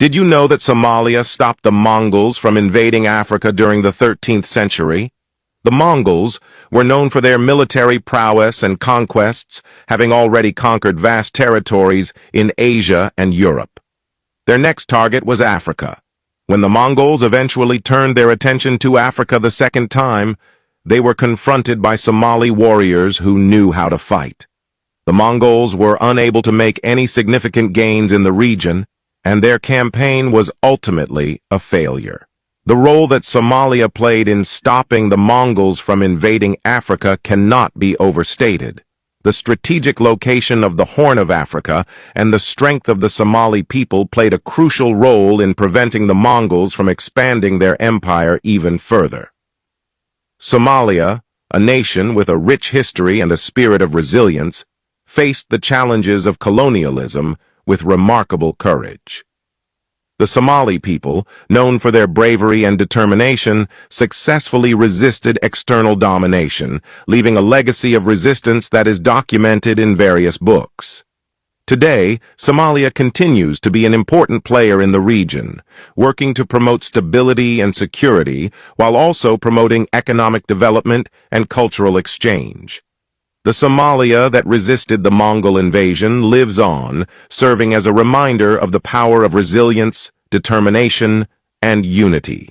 Did you know that Somalia stopped the Mongols from invading Africa during the 13th century? The Mongols were known for their military prowess and conquests, having already conquered vast territories in Asia and Europe. Their next target was Africa. When the Mongols eventually turned their attention to Africa the second time, they were confronted by Somali warriors who knew how to fight. The Mongols were unable to make any significant gains in the region, and their campaign was ultimately a failure. The role that Somalia played in stopping the Mongols from invading Africa cannot be overstated. The strategic location of the Horn of Africa and the strength of the Somali people played a crucial role in preventing the Mongols from expanding their empire even further. Somalia, a nation with a rich history and a spirit of resilience, faced the challenges of colonialism with remarkable courage. The Somali people, known for their bravery and determination, successfully resisted external domination, leaving a legacy of resistance that is documented in various books. Today, Somalia continues to be an important player in the region, working to promote stability and security while also promoting economic development and cultural exchange. The Somalia that resisted the Mongol invasion lives on, serving as a reminder of the power of resilience, determination, and unity.